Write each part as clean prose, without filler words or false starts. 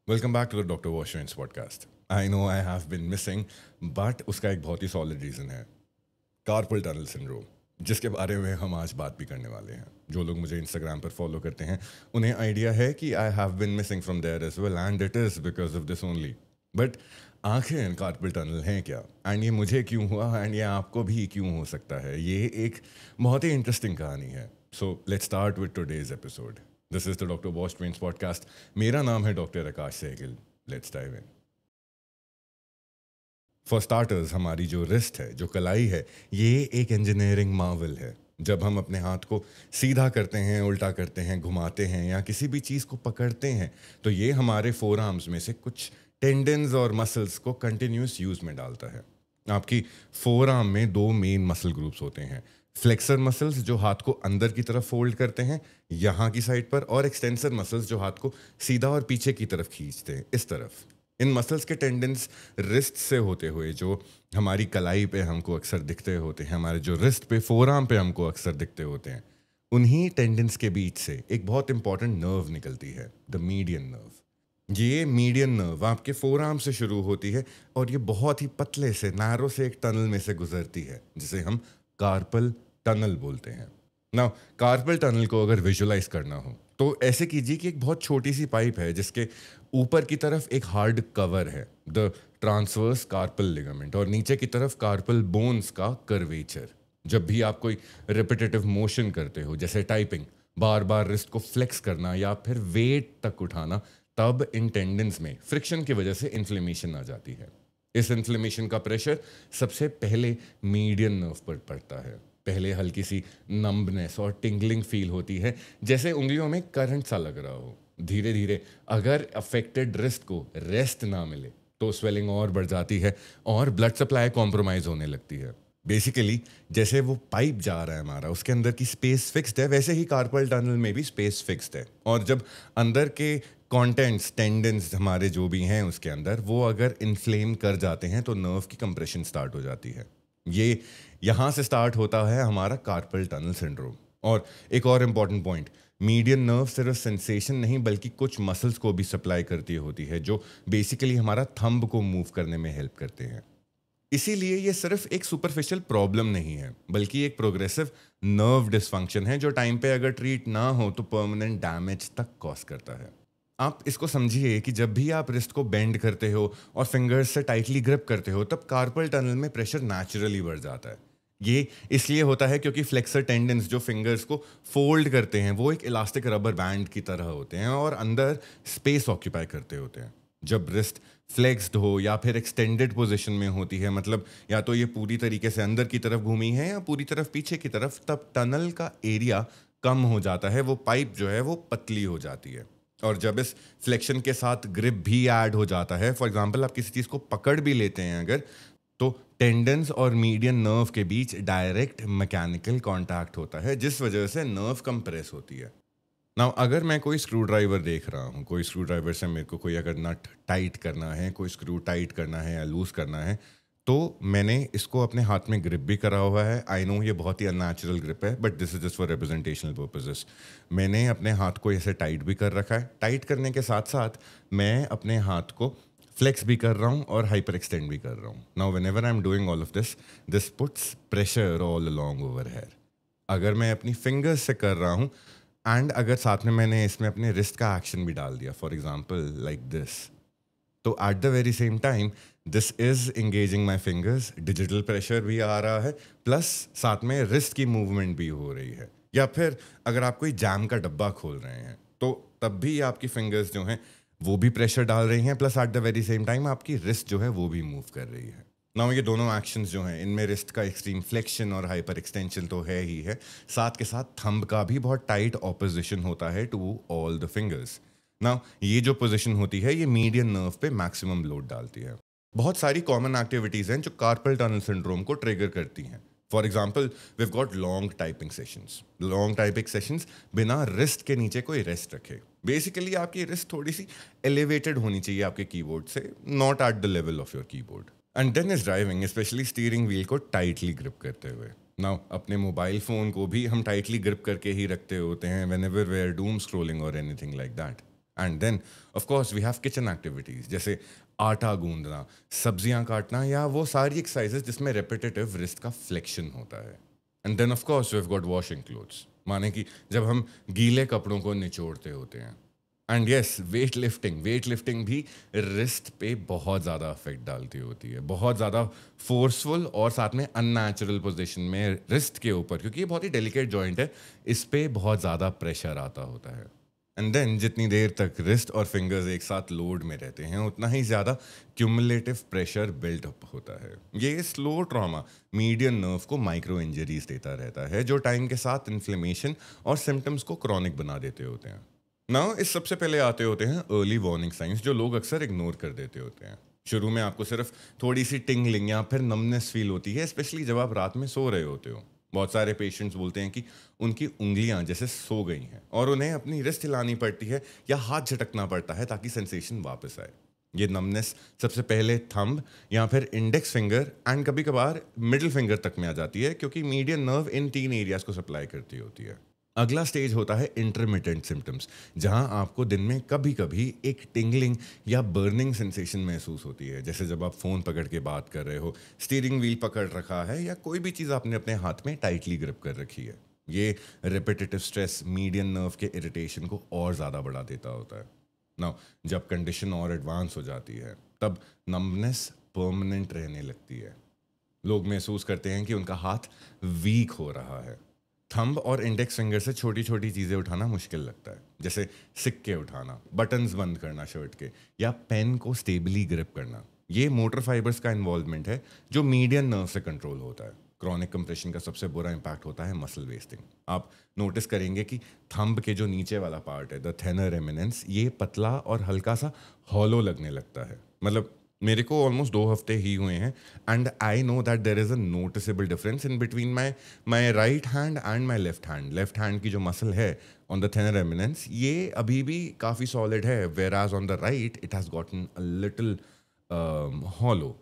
Welcome back to the doctor वॉशरेंस podcast. I know I have been missing, but उसका एक बहुत ही सॉलिड रीज़न है, कार्पल टनल सिंड्रोम, जिसके बारे में हम आज बात भी करने वाले हैं। जो लोग मुझे इंस्टाग्राम पर फॉलो करते हैं उन्हें आइडिया है कि I have been missing from there as well and it is because of this only. But आखिर कार्पल टनल है क्या, एंड ये मुझे क्यों हुआ, एंड ये आपको भी क्यों हो सकता है, ये एक बहुत ही इंटरेस्टिंग कहानी है। So let's start with today's episode. This is the doctor wash trains podcast. मेरा नाम है doctor Aakash Sehgal. Let's dive in. For starters, हमारी जो रिस्ट है, जो कलाई है, ये एक इंजीनियरिंग मार्वल है। जब हम अपने हाथ को सीधा करते हैं, उल्टा करते हैं, घुमाते हैं या किसी भी चीज़ को पकड़ते हैं, तो ये हमारे फोर आर्म्स में से कुछ टेंडन्स और मसल्स को कंटिन्यूस यूज में डालता है। आपकी फोर आर्म में दो मेन मसल ग्रुप्स होते हैं। फ्लेक्सर मसल्स जो हाथ को अंदर की तरफ फोल्ड करते हैं यहाँ की साइड पर, और एक्सटेंसर मसल्स जो हाथ को सीधा और पीछे की तरफ खींचते हैं इस तरफ। इन मसल्स के टेंडेंस रिस्ट से होते हुए जो हमारी कलाई पे हमको अक्सर दिखते होते हैं, हमारे जो रिस्ट पे फोर आर्म पे हमको अक्सर दिखते होते हैं, उन्हीं टेंडेंस के बीच से एक बहुत इंपॉर्टेंट नर्व निकलती है, द मीडियन नर्व। ये मीडियन नर्व आपके फोर आर्म से शुरू होती है और ये बहुत ही पतले से नैरो से एक टनल में से गुजरती है, जिसे हम कार्पल टनल बोलते हैं। नाउ कार्पल टनल को अगर विजुलाइज करना हो तो ऐसे कीजिए कि एक बहुत छोटी सी पाइप है जिसके ऊपर की तरफ एक हार्ड कवर है, द ट्रांसवर्स कार्पल लिगामेंट, और नीचे की तरफ कार्पल बोन्स का कर्वेचर। जब भी आप कोई रिपीटेटिव मोशन करते हो, जैसे टाइपिंग, बार बार रिस्ट को फ्लेक्स करना या फिर वेट तक उठाना, तब इन टेंडेंस में फ्रिक्शन की वजह से इन्फ्लेमेशन आ जाती है। इस इन्फ्लेमेशन का प्रेशर सबसे पहले मीडियन नर्व पर पड़ता है। पहले हल्की सी नंबनेस और टिंगलिंग फील होती है, जैसे उंगलियों में करंट सा लग रहा हो। धीरे धीरे अगर अफेक्टेड रिस्ट को रेस्ट ना मिले तो स्वेलिंग और बढ़ जाती है और ब्लड सप्लाई कॉम्प्रोमाइज होने लगती है। बेसिकली जैसे वो पाइप जा रहा है हमारा, उसके अंदर की स्पेस फिक्स्ड है, वैसे ही कार्पल टनल में भी स्पेस फिक्स्ड है। और जब अंदर के कंटेंट्स, टेंडेंस हमारे जो भी हैं उसके अंदर, वो अगर इन्फ्लेम कर जाते हैं तो नर्व की कंप्रेशन स्टार्ट हो जाती है। ये यहाँ से स्टार्ट होता है हमारा कार्पल टनल सिंड्रोम। और एक और इम्पॉर्टेंट पॉइंट, मीडियन नर्व सिर्फ सेंसेशन नहीं बल्कि कुछ मसल्स को भी सप्लाई करती होती है, जो बेसिकली हमारा थंब को मूव करने में हेल्प करते हैं। इसीलिए ये सिर्फ एक सुपरफिशियल प्रॉब्लम नहीं है, बल्कि एक प्रोग्रेसिव नर्व डिसफंक्शन है, जो टाइम पे अगर ट्रीट ना हो तो परमानेंट डैमेज तक कॉज करता है। आप इसको समझिए कि जब भी आप रिस्ट को बेंड करते हो और फिंगर्स से टाइटली ग्रिप करते हो, तब कार्पल टनल में प्रेशर नेचुरली बढ़ जाता है। ये इसलिए होता है क्योंकि फ्लेक्सर टेंडेंस जो फिंगर्स को फोल्ड करते हैं वो एक इलास्टिक रबर बैंड की तरह होते हैं और अंदर स्पेस ऑक्यूपाई करते होते हैं। जब रिस्ट फ्लेक्स्ड हो या फिर एक्सटेंडेड पोजीशन में होती है, मतलब या तो ये पूरी तरीके से अंदर की तरफ घूमी है या पूरी तरफ पीछे की तरफ, तब टनल का एरिया कम हो जाता है, वो पाइप जो है वो पतली हो जाती है। और जब इस फ्लेक्शन के साथ ग्रिप भी ऐड हो जाता है, फॉर एग्जांपल आप किसी चीज़ को पकड़ भी लेते हैं अगर, तो टेंडेंस और मीडियन नर्व के बीच डायरेक्ट मैकेनिकल कांटेक्ट होता है, जिस वजह से नर्व कंप्रेस होती है। नाउ अगर मैं कोई स्क्रू ड्राइवर देख रहा हूँ, कोई स्क्रू ड्राइवर से मेरे को कोई अगर नट टाइट करना है, कोई स्क्रू टाइट करना है या लूज करना है, तो मैंने इसको अपने हाथ में ग्रिप भी करा हुआ है। आई नो ये बहुत ही अननेचुरल ग्रिप है, but this is just for representational purposes. मैंने अपने हाथ को ऐसे टाइट भी कर रखा है। टाइट करने के साथ साथ मैं अपने हाथ को फ्लेक्स भी कर रहा हूँ और हाइपर एक्सटेंड भी कर रहा हूँ। Now whenever I am doing all of this, this puts pressure all along over here. अगर मैं अपनी फिंगर्स से कर रहा हूँ एंड अगर साथ में मैंने इसमें अपने रिस्ट का एक्शन भी डाल दिया, फॉर एग्जाम्पल लाइक दिस, तो at the very same time this is engaging my fingers, digital pressure भी आ रहा है, प्लस साथ में रिस्ट की मूवमेंट भी हो रही है। या फिर अगर आप कोई जैम का डब्बा खोल रहे हैं तो तब भी आपकी फिंगर्स जो हैं वो भी प्रेशर डाल रही हैं, plus at the very same time आपकी रिस्ट जो है वो भी मूव कर रही है। नाउ ये दोनों एक्शंस जो हैं, इनमें रिस्ट का एक्सट्रीम फ्लेक्शन और हाइपर एक्सटेंशन तो है ही है, साथ के साथ थंब का भी बहुत टाइट ऑपोजिशन होता है to all the fingers. Now ये जो पोजीशन होती है ये मीडियन नर्व पे मैक्सिमम लोड डालती है। बहुत सारी कॉमन एक्टिविटीज हैं जो कार्पल टनल सिंड्रोम को ट्रिगर करती हैं। For example we got long typing sessions. Long typing sessions बिना रिस्ट के नीचे कोई रेस्ट रखे। बेसिकली आपकी रिस्ट थोड़ी सी एलिवेटेड होनी चाहिए आपके कीबोर्ड से, not at the level of your keyboard. And then is driving, specially steering wheel को टाइटली ग्रिप करते हुए। नाउ अपने मोबाइल फोन को भी हम टाइटली ग्रिप करके ही रखते होते हैं whenever we are doom scrolling और anything like that. And then of course we have kitchen activities जैसे आटा गूंदना, सब्जियां काटना या वो सारी एक्सरसाइजेस जिसमें रेपिटेटिव रिस्ट का फ्लेक्शन होता है। And then of course we have got washing clothes, माने कि जब हम गीले कपड़ों को निचोड़ते होते हैं। एंड यस, वेट लिफ्टिंग भी रिस्ट पे बहुत ज़्यादा अफेक्ट डालती होती है, बहुत ज़्यादा फोर्सफुल और साथ में अननेचुरल पोजीशन में रिस्ट के ऊपर, क्योंकि ये बहुत ही डेलिकेट जॉइंट है, इस पे बहुत ज़्यादा प्रेशर आता होता है। एंड देन जितनी देर तक रिस्ट और फिंगर्स एक साथ लोड में रहते हैं उतना ही ज़्यादा क्यूमुलेटिव प्रेशर बिल्ट अप होता है। ये स्लो ट्रॉमा मीडियन नर्व को माइक्रो इंजरीज देता रहता है, जो टाइम के साथ इन्फ्लेमेशन और सिम्टम्स को क्रॉनिक बना देते होते हैं। नाउ इस सबसे पहले आते होते हैं अर्ली वार्निंग साइंस, जो लोग अक्सर इग्नोर कर देते होते हैं। शुरू में आपको सिर्फ थोड़ी सी टिंगलिंग या फिर नमनेस फील होती है, स्पेशली जब आप रात में सो रहे होते हो। बहुत सारे पेशेंट्स बोलते हैं कि उनकी उंगलियां जैसे सो गई हैं और उन्हें अपनी रिस्ट हिलानी पड़ती है या हाथ झटकना पड़ता है ताकि सेंसेशन वापस आए। ये नमनेस सबसे पहले थंब या फिर इंडेक्स फिंगर एंड कभी कभार मिडिल फिंगर तक में आ जाती है, क्योंकि मीडियन नर्व इन तीन एरियाज को सप्लाई करती होती है। अगला स्टेज होता है इंटरमिटेंट सिम्टम्स, जहां आपको दिन में कभी कभी एक टिंगलिंग या बर्निंग सेंसेशन महसूस होती है, जैसे जब आप फ़ोन पकड़ के बात कर रहे हो, स्टीयरिंग व्हील पकड़ रखा है या कोई भी चीज़ आपने अपने हाथ में टाइटली ग्रिप कर रखी है। ये रिपीटेटिव स्ट्रेस मीडियन नर्व के इरिटेशन को और ज़्यादा बढ़ा देता होता है। नाउ जब कंडीशन और एडवांस हो जाती है तब नम्बनेस परमानेंट रहने लगती है। लोग महसूस करते हैं कि उनका हाथ वीक हो रहा है। थंब और इंडेक्स फिंगर से छोटी छोटी चीज़ें उठाना मुश्किल लगता है, जैसे सिक्के उठाना, बटन्स बंद करना शर्ट के, या पेन को स्टेबली ग्रिप करना। ये मोटर फाइबर्स का इन्वॉल्वमेंट है जो मीडियन नर्व से कंट्रोल होता है। क्रॉनिक कंप्रेशन का सबसे बुरा इंपैक्ट होता है मसल वेस्टिंग। आप नोटिस करेंगे कि थंब के जो नीचे वाला पार्ट है, द थेनर एमिनेंस, ये पतला और हल्का सा हॉलो लगने लगता है। मतलब मेरे को ऑलमोस्ट 2 हफ्ते ही हुए हैं and I know that there is a noticeable difference in between my right hand and my left hand. Left hand की जो मसल है ऑन द थेनर एमिनेंस, ये अभी भी काफ़ी सॉलिड है, whereas on the right it has gotten a little hollow.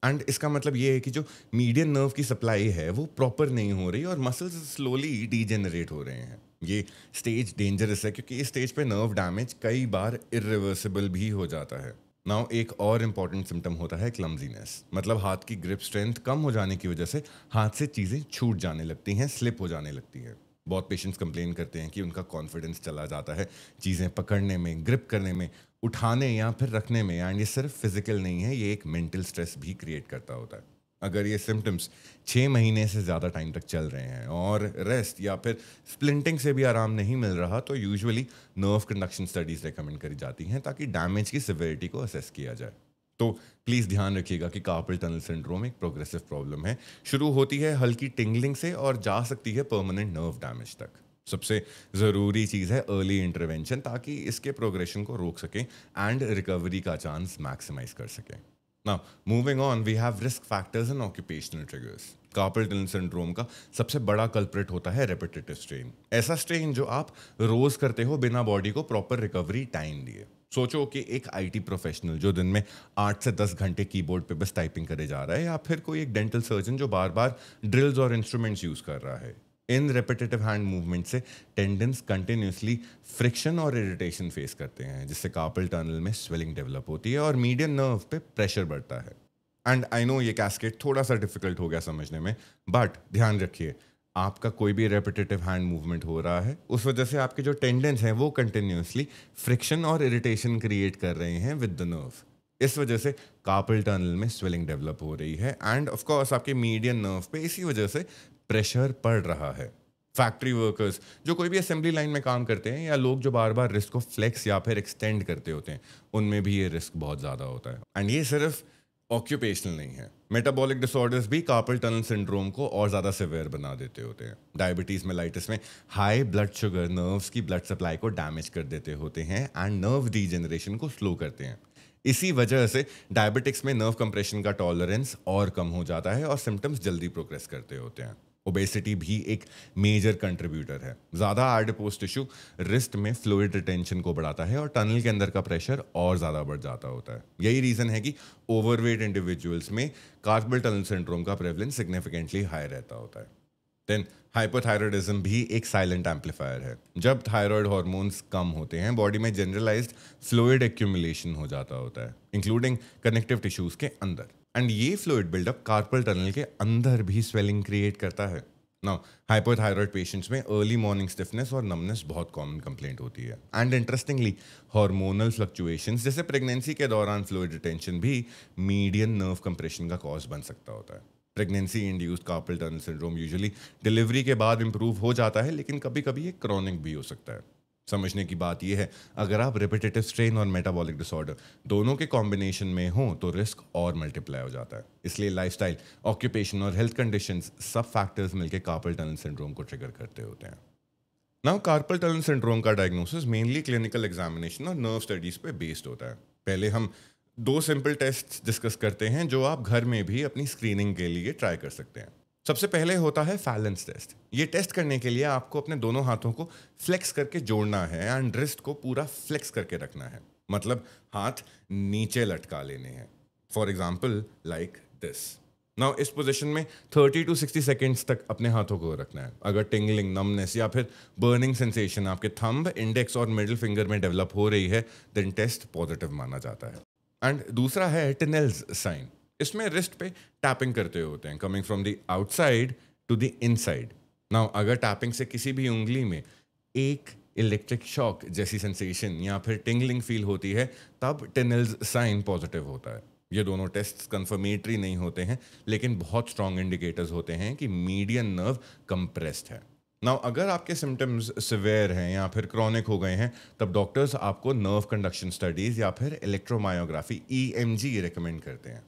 And इसका मतलब ये है कि जो मीडियन नर्व की सप्लाई है वो प्रॉपर नहीं हो रही और मसल्स स्लोली डीजेनरेट हो रहे हैं। ये स्टेज डेंजरस है क्योंकि इस स्टेज पे नर्व डैमेज कई बार इरिवर्सिबल भी हो जाता है। नाउ एक और इम्पॉर्टेंट सिम्टम होता है क्लमजीनेस, मतलब हाथ की ग्रिप स्ट्रेंथ कम हो जाने की वजह से हाथ से चीज़ें छूट जाने लगती हैं, स्लिप हो जाने लगती हैं। बहुत पेशेंट्स कंप्लेन करते हैं कि उनका कॉन्फिडेंस चला जाता है चीज़ें पकड़ने में, ग्रिप करने में, उठाने या फिर रखने में। एंड ये सिर्फ फिजिकल नहीं है, ये एक मेंटल स्ट्रेस भी क्रिएट करता होता है। अगर ये सिम्टम्स 6 महीने से ज़्यादा टाइम तक चल रहे हैं और रेस्ट या फिर स्प्लिंटिंग से भी आराम नहीं मिल रहा, तो usually nerve conduction studies recommend करी जाती हैं ताकि डैमेज की सिवियरिटी को असेस किया जाए। तो प्लीज़ ध्यान रखिएगा कि कार्पल टनल सिंड्रोम एक प्रोग्रेसिव प्रॉब्लम है। शुरू होती है हल्की टिंगलिंग से और जा सकती है परमानेंट नर्व डैमेज तक। सबसे ज़रूरी चीज़ है अर्ली इंटरवेंशन, ताकि इसके प्रोग्रेशन को रोक सकें एंड रिकवरी का चांस मैक्सिमाइज कर सकें। Now, moving on, we have risk factors and occupational triggers. Carpel tunnel syndrome का सबसे बड़ा कल्प्रिट होता है रेपिटेटिव स्ट्रेन। ऐसा स्ट्रेन जो आप रोज करते हो बिना बॉडी को प्रॉपर रिकवरी टाइम दिए। सोचो कि एक आईटी प्रोफेशनल जो दिन में 8 से 10 घंटे कीबोर्ड पे बस टाइपिंग करे जा रहा है, या फिर कोई एक डेंटल सर्जन जो बार बार ड्रिल्स और इंस्ट्रूमेंट्स यूज कर रहा है। इन रेपिटेटिव हैंड मूवमेंट से टेंडेंस कंटिन्यूसली फ्रिक्शन और इरिटेशन फेस करते हैं, जिससे कार्पल टनल में स्वेलिंग डेवलप होती है और मीडियन नर्व पे प्रेशर बढ़ता है। एंड आई नो ये कैस्केड थोड़ा सा डिफिकल्ट हो गया समझने में, बट ध्यान रखिए, आपका कोई भी रेपिटेटिव हैंड मूवमेंट हो रहा है, उस वजह से आपके जो टेंडेंस हैं वो कंटिन्यूसली फ्रिक्शन और इरिटेशन क्रिएट कर रहे हैं विद द नर्व। इस वजह से कार्पल टनल में स्वेलिंग डेवलप हो रही है एंड ऑफ कोर्स आपके मीडियन नर्व पे इसी वजह से प्रेशर पड़ रहा है। फैक्ट्री वर्कर्स जो कोई भी असेंबली लाइन में काम करते हैं, या लोग जो बार बार रिस्क को फ्लेक्स या फिर एक्सटेंड करते होते हैं, उनमें भी ये रिस्क बहुत ज़्यादा होता है। एंड ये सिर्फ ऑक्यूपेशनल नहीं है, मेटाबॉलिक डिसऑर्डर्स भी कार्पल टनल सिंड्रोम को और ज़्यादा सिवियर बना देते होते हैं। डायबिटीज़ मेलाइटिस में हाई ब्लड शुगर नर्व्स की ब्लड सप्लाई को डैमेज कर देते होते हैं एंड नर्व डीजेनरेशन को स्लो करते हैं। इसी वजह से डायबिटिक्स में नर्व कंप्रेशन का टॉलरेंस और कम हो जाता है और सिम्टम्स जल्दी प्रोग्रेस करते होते हैं। ओबेसिटी भी एक मेजर कंट्रीब्यूटर है। ज़्यादा एडिपोज टिश्यू रिस्ट में फ्लूइड रिटेंशन को बढ़ाता है और टनल के अंदर का प्रेशर और ज़्यादा बढ़ जाता होता है। यही रीज़न है कि ओवरवेट इंडिविजुअल्स में कार्पल टनल सिंड्रोम का प्रेवलेंस सिग्निफिकेंटली हाई रहता होता है। देन हाइपोथायरॉयडिज्म भी एक साइलेंट एम्पलीफायर है। जब थायराइड हार्मोन्स कम होते हैं, बॉडी में जनरलाइज्ड फ्लूइड एक्यूमुलेशन हो जाता होता है, इंक्लूडिंग कनेक्टिव टिश्यूज के अंदर। एंड ये फ्लूइड बिल्डअप कार्पल टनल के अंदर भी स्वेलिंग क्रिएट करता है। नाउ हाइपोथायरॉयड पेशेंट्स में अर्ली मॉर्निंग स्टिफनेस और नमनेस बहुत कॉमन कंप्लेंट होती है। एंड इंटरेस्टिंगली हार्मोनल फ्लक्चुएशंस जैसे प्रेगनेंसी के दौरान फ्लूइड रिटेंशन भी मीडियन नर्व कंप्रेशन का कॉज बन सकता होता है। Pregnancy induced carpel tunnel syndrome usually delivery के बाद इंप्रूव हो जाता है, लेकिन कभी कभी ये क्रॉनिक भी हो सकता है। समझने की बात यह है, अगर आप रिपीटेटिव स्ट्रेन और मेटाबॉलिक डिसऑर्डर दोनों के कॉम्बिनेशन में हो तो रिस्क और मल्टीप्लाई हो जाता है। इसलिए लाइफस्टाइल, ऑक्यूपेशन और हेल्थ कंडीशंस सब फैक्टर्स मिलकर कार्पल टनल सिंड्रोम को ट्रिगर करते होते हैं। नाउ कार्पल टनल सिंड्रोम का डायग्नोसिस मेनली क्लिनिकल एग्जामिनेशन और नर्व स्टडीज पे बेस्ड होता है। पहले हम दो सिंपल टेस्ट डिस्कस करते हैं जो आप घर में भी अपनी स्क्रीनिंग के लिए ट्राई कर सकते हैं। सबसे पहले होता है फैलेंस टेस्ट। ये टेस्ट करने के लिए आपको अपने दोनों हाथों को फ्लेक्स करके जोड़ना है एंड रिस्ट को पूरा फ्लेक्स करके रखना है, मतलब हाथ नीचे लटका लेने हैं। For example like this. Now इस पोजीशन में 30 to 60 सेकेंड्स तक अपने हाथों को रखना है। अगर टिंगलिंग, नमनेस या फिर बर्निंग सेंसेशन आपके थंब, इंडेक्स और मिडिल फिंगर में डेवलप हो रही है, देन टेस्ट पॉजिटिव माना जाता है। एंड दूसरा है टिनेल्स साइन। इसमें रिस्ट पे टैपिंग करते होते हैं, coming from the outside to the inside. Now अगर टैपिंग से किसी भी उंगली में एक इलेक्ट्रिक शॉक जैसी सेंसेशन या फिर टिंगलिंग फील होती है, तब टिनेल्स साइन पॉजिटिव होता है। ये दोनों टेस्ट कंफर्मेटरी नहीं होते हैं, लेकिन बहुत स्ट्रॉन्ग इंडिकेटर्स होते हैं कि मीडियन नर्व कंप्रेस्ड है। नाउ अगर आपके सिम्टम्स सिवियर हैं या फिर क्रॉनिक हो गए हैं, तब डॉक्टर्स आपको नर्व कंडक्शन स्टडीज या फिर इलेक्ट्रोमायोग्राफी EMG रिकमेंड करते हैं।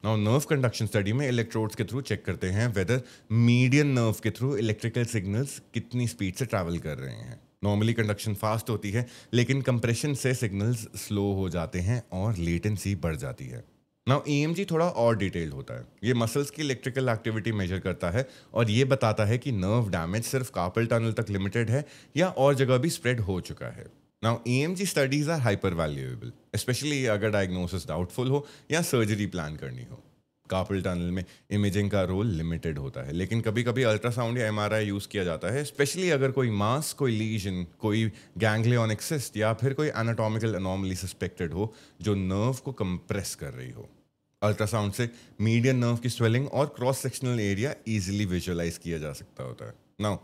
नाउ नर्व कंडक्शन स्टडी में इलेक्ट्रोड्स के थ्रू चेक करते हैं वेदर मीडियन नर्व के थ्रू इलेक्ट्रिकल सिग्नल्स कितनी स्पीड से ट्रैवल कर रहे हैं। नॉर्मली कंडक्शन फास्ट होती है, लेकिन कंप्रेशन से सिग्नल्स स्लो हो जाते हैं और लेटेंसी बढ़ जाती है। नाउ EMG थोड़ा और डिटेल्ड होता है। ये मसल्स की इलेक्ट्रिकल एक्टिविटी मेजर करता है और ये बताता है कि नर्व डैमेज सिर्फ कार्पल टनल तक लिमिटेड है या और जगह भी स्प्रेड हो चुका है। Now EMG studies are hyper valuable, specially अगर डायग्नोसिस डाउटफुल हो या सर्जरी प्लान करनी हो। कार्पल टनल में इमेजिंग का रोल लिमिटेड होता है, लेकिन कभी कभी अल्ट्रासाउंड या MRI यूज़ किया जाता है, स्पेशली अगर कोई मास, कोई लीजन, कोई गैंग्लियोनिक सिस्ट या फिर कोई एनाटॉमिकल अनोमली सस्पेक्टेड हो जो नर्व को कंप्रेस कर रही हो। अल्ट्रासाउंड से मीडियन नर्व की स्वेलिंग और cross sectional area easily visualise किया जा सकता होता है। नाउ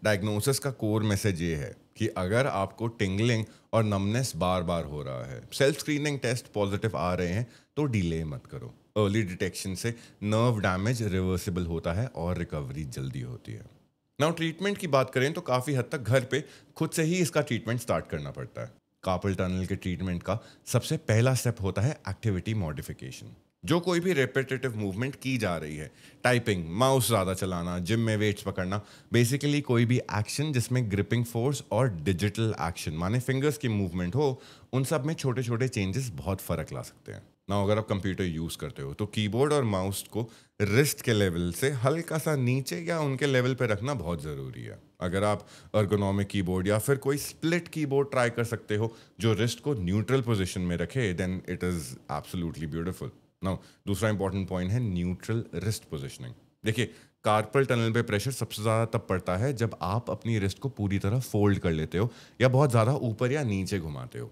डायग्नोसिस का कोर मैसेज ये है कि अगर आपको टिंगलिंग और नमनेस बार बार हो रहा है, सेल्फ स्क्रीनिंग टेस्ट पॉजिटिव आ रहे हैं, तो डिले मत करो। अर्ली डिटेक्शन से नर्व डैमेज रिवर्सिबल होता है और रिकवरी जल्दी होती है। नाउ ट्रीटमेंट की बात करें तो काफ़ी हद तक घर पे खुद से ही इसका ट्रीटमेंट स्टार्ट करना पड़ता है। कार्पल टनल के ट्रीटमेंट का सबसे पहला स्टेप होता है एक्टिविटी मॉडिफिकेशन। जो कोई भी रेपिटेटिव मूवमेंट की जा रही है, टाइपिंग, माउस ज़्यादा चलाना, जिम में वेट्स पकड़ना, बेसिकली कोई भी एक्शन जिसमें ग्रिपिंग फोर्स और डिजिटल एक्शन माने फिंगर्स की मूवमेंट हो, उन सब में छोटे छोटे चेंजेस बहुत फ़र्क ला सकते हैं। ना अगर आप कंप्यूटर यूज़ करते हो तो कीबोर्ड और माउस को रिस्ट के लेवल से हल्का सा नीचे या उनके लेवल पे रखना बहुत ज़रूरी है। अगर आप अर्गोनॉमिक कीबोर्ड या फिर कोई स्प्लिट कीबोर्ड ट्राई कर सकते हो जो रिस्ट को न्यूट्रल पोजीशन में रखे, then it is absolutely beautiful. Now दूसरा इंपॉर्टेंट पॉइंट है न्यूट्रल रिस्ट पोजिशनिंग। देखिए, कार्पल टनल पे प्रेशर सबसे ज़्यादा तब पड़ता है जब आप अपनी रिस्ट को पूरी तरह फोल्ड कर लेते हो या बहुत ज़्यादा ऊपर या नीचे घुमाते हो।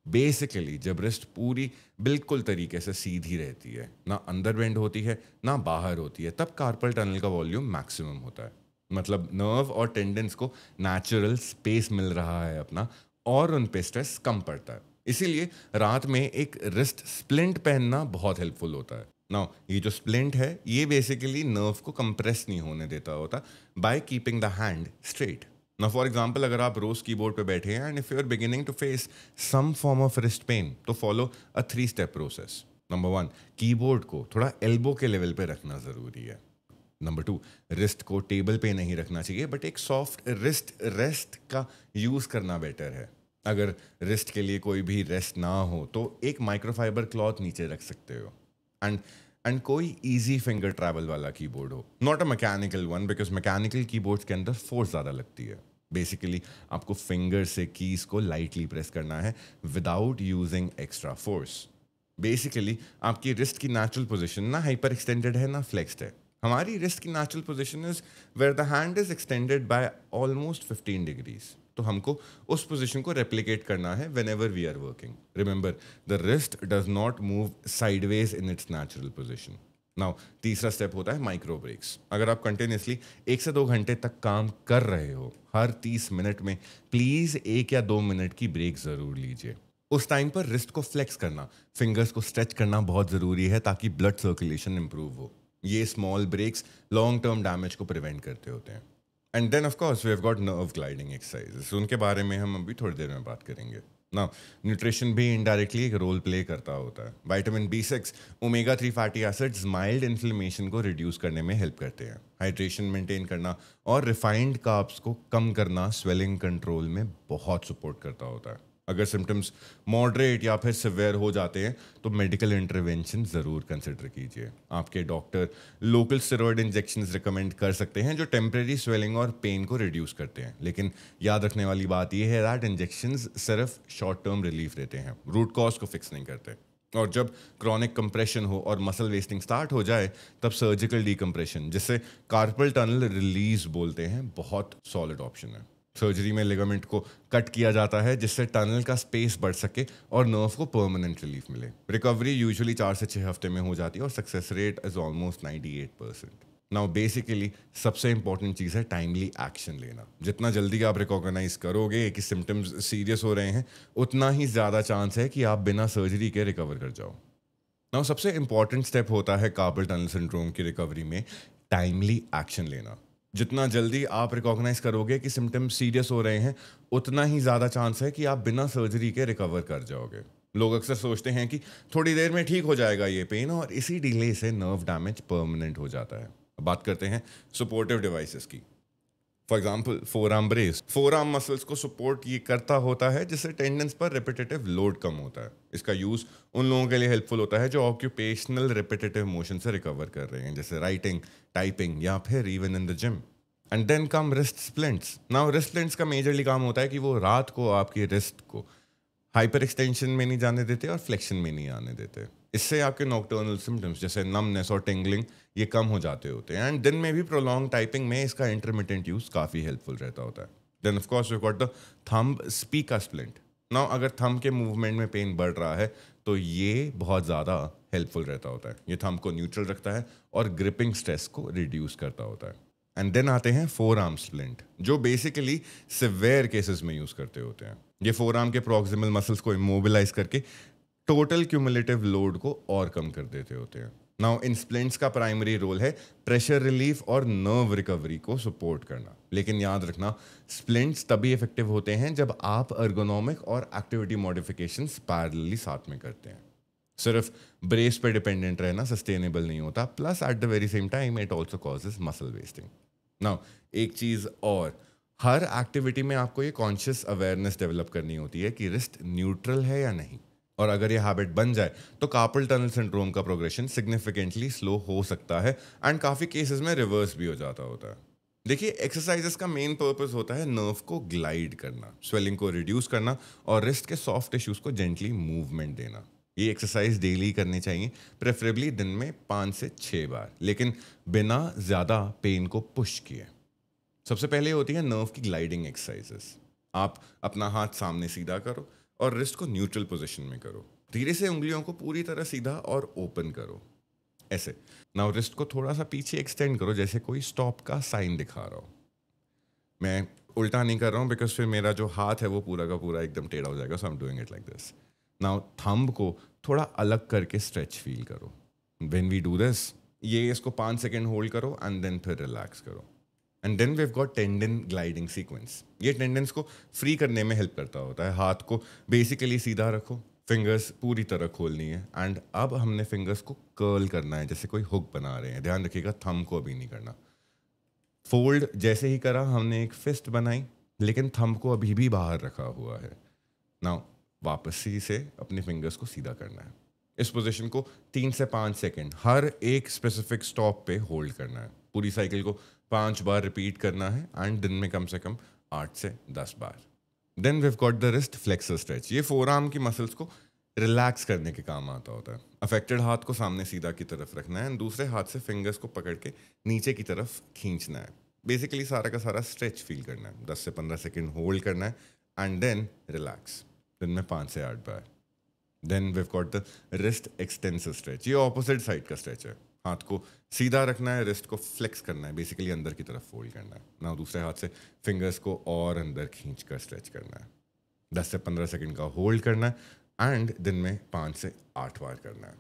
बेसिकली जब रिस्ट पूरी बिल्कुल तरीके से सीधी रहती है, ना अंदर बेंड होती है ना बाहर होती है, तब कार्पल टनल का वॉल्यूम मैक्सिमम होता है। मतलब नर्व और टेंडेंस को नेचुरल स्पेस मिल रहा है अपना और उन पे स्ट्रेस कम पड़ता है। इसीलिए रात में एक रिस्ट स्प्लिंट पहनना बहुत हेल्पफुल होता है। नाउ ये जो स्प्लिंट है ये बेसिकली नर्व को कंप्रेस नहीं होने देता होता by keeping the hand straight. Now for example, अगर आप रोज कीबोर्ड पे बैठे हैं and if you are beginning to face some form of wrist pain, तो follow a 3 step process. Number 1, keyboard को थोड़ा एल्बो के लेवल पे रखना ज़रूरी है। नंबर 2, रिस्ट को टेबल पे नहीं रखना चाहिए बट एक सॉफ्ट रिस्ट रेस्ट का यूज़ करना बेटर है। अगर रिस्ट के लिए कोई भी रेस्ट ना हो तो एक माइक्रोफाइबर क्लॉथ नीचे रख सकते हो। एंड कोई इजी फिंगर ट्रैवल वाला कीबोर्ड हो, not a mechanical one, because mechanical keyboards के अंदर फोर्स ज़्यादा लगती है। बेसिकली आपको फिंगर से कीज को लाइटली प्रेस करना है without using extra force. Basically आपकी रिस्ट की नेचुरल पोजीशन ना हाइपर एक्सटेंडेड है ना फ्लेक्स्ड है। हमारी रिस्ट की natural position is where the hand is extended by almost 15 degrees. तो हमको उस पोजीशन को रेप्लिकेट करना है whenever we are working. Remember, the wrist does not move sideways in its natural position. Now तीसरा step होता है micro breaks. अगर आप कंटिन्यूसली 1 से 2 घंटे तक काम कर रहे हो, हर 30 मिनट में प्लीज 1 या 2 मिनट की ब्रेक जरूर लीजिए। उस टाइम पर रिस्ट को फ्लेक्स करना, फिंगर्स को स्ट्रेच करना बहुत जरूरी है ताकि ब्लड सर्कुलेशन इंप्रूव हो। ये small breaks long term damage को प्रिवेंट करते होते हैं। And then of course we have got nerve gliding exercises, उनके बारे में हम अभी थोड़ी देर में बात करेंगे। ना न्यूट्रिशन भी इनडायरेक्टली एक रोल प्ले करता होता है। Vitamin B6, omega 3 fatty acids mild inflammation को रिड्यूस करने में हेल्प करते हैं। हाइड्रेशन मेंटेन करना और रिफाइंड कार्ब्स को कम करना स्वेलिंग कंट्रोल में बहुत सपोर्ट करता होता है। अगर सिम्टम्स मॉडरेट या फिर सिवियर हो जाते हैं तो मेडिकल इंटरवेंशन ज़रूर कंसिडर कीजिए। आपके doctor local steroid injections recommend कर सकते हैं जो टेम्परेरी स्वेलिंग और पेन को रिड्यूस करते हैं, लेकिन याद रखने वाली बात यह है दैट इंजेक्शंस सिर्फ शॉर्ट टर्म रिलीफ देते हैं, रूट कॉज को फिक्स नहीं करते। और जब क्रॉनिक कंप्रेशन हो और मसल वेस्टिंग स्टार्ट हो जाए तब सर्जिकल डीकम्प्रेशन, जिसे कार्पल टनल रिलीज बोलते हैं, बहुत सॉलिड ऑप्शन है। सर्जरी में लिगामेंट को कट किया जाता है जिससे टनल का स्पेस बढ़ सके और नर्व को परमानेंट रिलीफ मिले। रिकवरी यूजुअली 4 से 6 हफ्ते में हो जाती है और success rate is almost 98%। Now basically सबसे इंपॉर्टेंट चीज़ है टाइमली एक्शन लेना। जितना जल्दी आप रिकॉग्नाइज करोगे कि सिम्टम्स सीरियस हो रहे हैं, उतना ही ज़्यादा चांस है कि आप बिना सर्जरी के रिकवर कर जाओ। नाउ सबसे इंपॉर्टेंट स्टेप होता है कार्पल टनल सिंड्रोम की रिकवरी में टाइमली एक्शन लेना। जितना जल्दी आप रिकॉग्नाइज करोगे कि सिम्टम्स सीरियस हो रहे हैं, उतना ही ज़्यादा चांस है कि आप बिना सर्जरी के रिकवर कर जाओगे। लोग अक्सर सोचते हैं कि थोड़ी देर में ठीक हो जाएगा ये पेन, और इसी डिले से नर्व डैमेज परमानेंट हो जाता है। अब बात करते हैं सपोर्टिव डिवाइसेस की। For example four arm brace, four arm muscles को सपोर्ट ये करता होता है जिससे टेंडन्स पर रिपीटेटिव लोड कम होता है। इसका यूज उन लोगों के लिए हेल्पफुल होता है जो ऑक्यूपेशनल रिपीटेटिव मोशन से रिकवर कर रहे हैं, जैसे राइटिंग, टाइपिंग या फिर even in the gym. And then come wrist splints. Now wrist splints का मेजरली काम होता है कि वो रात को आपकी रिस्ट को हाइपर एक्सटेंशन में नहीं जाने देते और फ्लेक्शन में नहीं आने देते। इससे आपके नॉक्टर्नल सिम्टम्स जैसे नमनेस और टिंगलिंग ये कम हो जाते होते हैं। एंड दिन में भी प्रोलॉन्ग टाइपिंग में इसका इंटरमिटेंट यूज काफ़ी हेल्पफुल रहता होता है। Then of course we got the thumb spica splint. Now अगर थंब के मूवमेंट में पेन बढ़ रहा है तो ये बहुत ज़्यादा हेल्पफुल रहता होता है। ये थंब को न्यूट्रल रखता है और ग्रिपिंग स्ट्रेस को रिड्यूस करता होता है। एंड देन आते हैं फोर आर्म स्प्लिंट, जो बेसिकली सिवियर केसेस में यूज करते होते हैं। ये फोर आर्म के प्रॉक्सिमल मसल्स को इमोबिलाइज करके टोटल क्यूमुलेटिव लोड को और कम कर देते होते हैं। नाउ इन स्प्लिंट्स का प्राइमरी रोल है प्रेशर रिलीफ और नर्व रिकवरी को सपोर्ट करना। लेकिन याद रखना, स्प्लिंट्स तभी इफेक्टिव होते हैं जब आप अर्गोनॉमिक और एक्टिविटी मॉडिफिकेशंस पैरेलली साथ में करते हैं। सिर्फ ब्रेस पे डिपेंडेंट रहना सस्टेनेबल नहीं होता, plus at the very same time it also causes muscle wasting. Now एक चीज़ और, हर एक्टिविटी में आपको ये कॉन्शियस अवेयरनेस डेवलप करनी होती है कि रिस्ट न्यूट्रल है या नहीं। और अगर ये हैबिट बन जाए तो कार्पल टनल सिंड्रोम का प्रोग्रेशन सिग्निफिकेंटली स्लो हो सकता है एंड काफ़ी केसेस में रिवर्स भी हो जाता होता है। देखिए, एक्सरसाइजेस का मेन पर्पस होता है नर्व को ग्लाइड करना, स्वेलिंग को रिड्यूस करना और रिस्ट के सॉफ्ट टिश्यूज को जेंटली मूवमेंट देना। ये एक्सरसाइज डेली करनी चाहिए, प्रेफरेबली दिन में 5 से 6 बार, लेकिन बिना ज़्यादा पेन को पुश किए। सबसे पहले होती है नर्व की ग्लाइडिंग एक्सरसाइजेस। आप अपना हाथ सामने सीधा करो और रिस्ट को न्यूट्रल पोजीशन में करो। धीरे से उंगलियों को पूरी तरह सीधा और ओपन करो, ऐसे। नाउ रिस्ट को थोड़ा सा पीछे एक्सटेंड करो, जैसे कोई स्टॉप का साइन दिखा रहा हो। मैं उल्टा नहीं कर रहा हूँ बिकॉज फिर मेरा जो हाथ है वो पूरा का पूरा एकदम टेढ़ा हो जाएगा, so I am doing it like this. Now thumb को थोड़ा अलग करके स्ट्रेच फील करो। व्हेन वी डू दिस, ये इसको 5 सेकेंड होल्ड करो एंड देन फिर रिलैक्स करो। And then we have got tendon gliding sequence. ये टेंडन्स को फ्री करने में हेल्प करता होता है। हाथ को बेसिकली सीधा रखो, फिंगर्स पूरी तरह खोलनी है एंड अब हमने फिंगर्स को कर्ल करना है जैसे कोई हुक बना रहे हैं। ध्यान रखिएगा, थंब को अभी नहीं करना। फोल्ड जैसे ही करा हमने एक फिस्ट बनाई, लेकिन थंब को अभी भी बाहर रखा हुआ है। नाउ वापस ही से अपने फिंगर्स को सीधा करना है। इस पोजीशन को 3 से 5 सेकेंड हर एक स्पेसिफिक स्टॉप पे होल्ड करना है। पूरी साइकिल को 5 बार रिपीट करना है एंड दिन में कम से कम 8 से 10 बार। Then we have got the wrist flexor stretch. ये फोर आर्म की मसल्स को रिलैक्स करने के काम आता होता है। अफेक्टेड हाथ को सामने सीधा की तरफ रखना है एंड दूसरे हाथ से फिंगर्स को पकड़ के नीचे की तरफ खींचना है। बेसिकली सारा का सारा स्ट्रेच फील करना है, 10 से 15 सेकेंड होल्ड करना है एंड देन रिलैक्स। दिन में 5 से 8 बार। Then we've got the wrist extensive stretch. ये ऑपोजिट साइड का स्ट्रेच है। हाथ को सीधा रखना है, रिस्ट को फ्लेक्स करना है, बेसिकली अंदर की तरफ फोल्ड करना है ना, दूसरे हाथ से फिंगर्स को और अंदर खींच कर स्ट्रेच करना है। 10 से 15 सेकंड का होल्ड करना है एंड दिन में 5 से 8 बार करना है।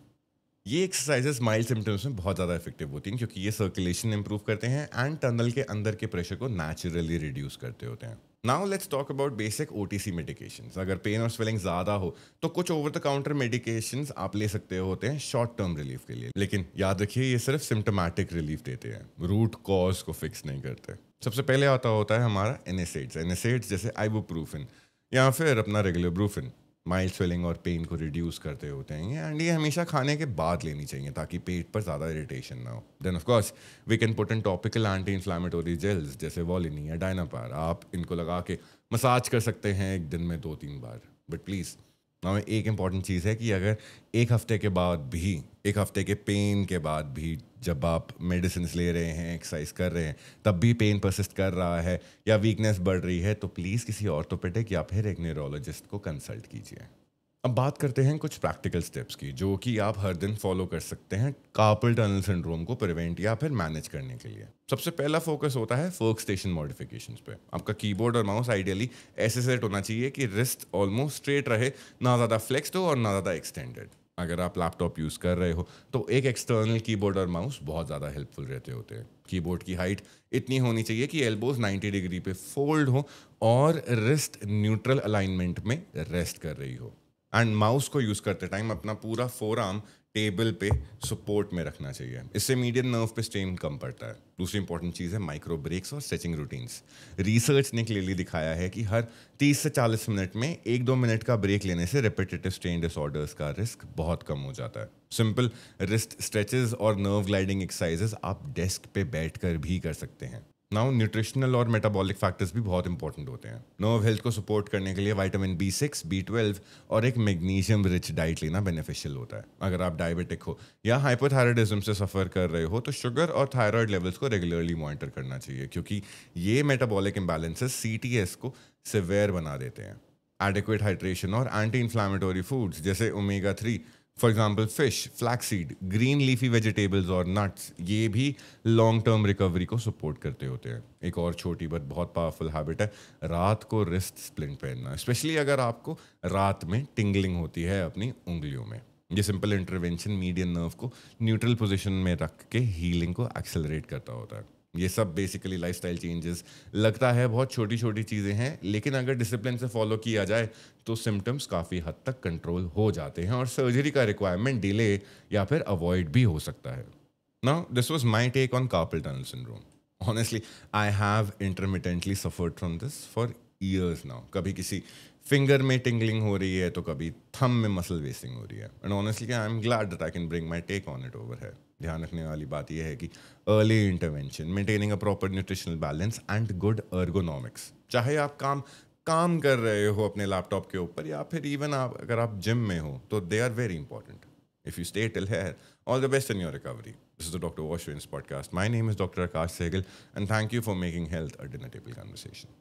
ये एक्सरसाइजेस माइल्ड सिम्टम्स में बहुत ज़्यादा इफेक्टिव होती हैं क्योंकि ये सर्कुलेशन इंप्रूव करते हैं एंड टनल के अंदर के प्रेशर को नेचुरली रिड्यूस करते होते हैं। Now let's talk about basic OTC medications. अगर पेन और स्वेलिंग ज़्यादा हो तो कुछ ओवर द काउंटर मेडिकेशंस आप ले सकते होते हैं शॉर्ट टर्म रिलीफ के लिए, लेकिन याद रखिए ये सिर्फ सिम्टोमेटिक रिलीफ देते हैं, रूट कॉज को फिक्स नहीं करते। सबसे पहले आता होता है हमारा एनएसएड्स। एनएसएड्स जैसे आइबुप्रूफिन या फिर अपना रेगुलर ब्रूफिन माइल्ड स्वेलिंग और पेन को रिड्यूस करते होते हैं एंड ये हमेशा खाने के बाद लेनी चाहिए ताकि पेट पर ज़्यादा इरिटेशन ना हो। Then of course we can put in topical anti inflammatory gels जैसे वॉलिनी या डायनापार। आप इनको लगा के मसाज कर सकते हैं एक दिन में 2-3 बार। बट प्लीज़ हमें एक इम्पॉर्टेंट चीज़ है कि अगर एक हफ्ते के बाद भी, एक हफ्ते के पेन के बाद भी जब आप मेडिसिन ले रहे हैं, एक्सरसाइज कर रहे हैं, तब भी पेन परसिस्ट कर रहा है या वीकनेस बढ़ रही है तो प्लीज़ किसी ऑर्थोपेडिक या फिर एक न्यूरोलॉजिस्ट को कंसल्ट कीजिए। अब बात करते हैं कुछ प्रैक्टिकल स्टेप्स की जो कि आप हर दिन फॉलो कर सकते हैं कार्पल टनल सिंड्रोम को प्रिवेंट या फिर मैनेज करने के लिए। सबसे पहला फोकस होता है वर्क स्टेशन मॉडिफिकेशंस पे। आपका कीबोर्ड और माउस आइडियली ऐसे सेट होना चाहिए कि रिस्ट ऑलमोस्ट स्ट्रेट रहे, ना ज़्यादा फ्लेक्स्ड हो और ना ज़्यादा एक्सटेंडेड। अगर आप लैपटॉप यूज़ कर रहे हो तो एक एक्सटर्नल कीबोर्ड और माउस बहुत ज़्यादा हेल्पफुल रहते होते हैं। कीबोर्ड की हाइट इतनी होनी चाहिए कि एल्बोज 90 डिग्री पे फोल्ड हो और रिस्ट न्यूट्रल अलाइनमेंट में रेस्ट कर रही हो। एंड माउस को यूज़ करते टाइम अपना पूरा फोर आर्म टेबल पे सपोर्ट में रखना चाहिए, इससे मीडियन नर्व पे स्ट्रेन कम पड़ता है। दूसरी इंपॉर्टेंट चीज़ है माइक्रो ब्रेक्स और स्ट्रेचिंग रूटीन्स। रिसर्च ने क्लियरली दिखाया है कि हर 30 से 40 मिनट में 1-2 मिनट का ब्रेक लेने से रेपिटेटिव स्ट्रेन डिसऑर्डर्स का रिस्क बहुत कम हो जाता है। सिंपल रिस्ट स्ट्रेचेस और नर्व ग्लाइडिंग एक्सरसाइजेस आप डेस्क पे बैठकर भी कर सकते हैं। नाउ न्यूट्रिशनल और मेटाबॉलिक फैक्टर्स भी बहुत इंपॉर्टेंट होते हैं। नर्व हेल्थ को सपोर्ट करने के लिए विटामिन B6, B12 और एक मैग्नीशियम रिच डाइट लेना बेनिफिशियल होता है। अगर आप डायबिटिक हो या हाइपोथायराइडिज्म से सफ़र कर रहे हो तो शुगर और थायराइड लेवल्स को रेगुलरली मॉनिटर करना चाहिए क्योंकि ये मेटाबॉलिक इम्बैलेंसेस CTS को सिवियर बना देते हैं। एडिक्वेट हाइड्रेशन और एंटी इन्फ्लामेटोरी फूड्स जैसे omega 3 for example fish, flaxseed, green leafy vegetables और नट्स, ये भी लॉन्ग टर्म रिकवरी को सपोर्ट करते होते हैं। एक और छोटी बट बहुत पावरफुल हैबिट है रात को रिस्ट स्प्लिंट पहनना, स्पेशली अगर आपको रात में टिंगलिंग होती है अपनी उंगलियों में। ये सिंपल इंटरवेंशन मीडियन नर्व को न्यूट्रल पोजीशन में रख के हीलिंग को एक्सेलरेट करता होता है। ये सब बेसिकली लाइफस्टाइल चेंजेस लगता है बहुत छोटी छोटी चीज़ें हैं, लेकिन अगर डिसिप्लिन से फॉलो किया जाए तो सिम्टम्स काफ़ी हद तक कंट्रोल हो जाते हैं और सर्जरी का रिक्वायरमेंट डिले या फिर अवॉइड भी हो सकता है। Now this was my take on carpal tunnel syndrome. Honestly I have intermittently suffered from this for years now. कभी किसी फिंगर में टिंगलिंग हो रही है तो कभी थंब में मसल वेस्टिंग हो रही है, and honestly I am glad that I can bring my take on it over है। ध्यान रखने वाली बात यह है कि early intervention, maintaining a proper nutritional balance and good ergonomics, चाहे आप काम कर रहे हो अपने लैपटॉप के ऊपर या फिर इवन आप अगर आप जिम में हो तो they are very important. If you stay till here, all the best in your recovery. This is the doctor wash podcast. My name is doctor Aakash Sehgal and thank you for making health a dinner table conversation.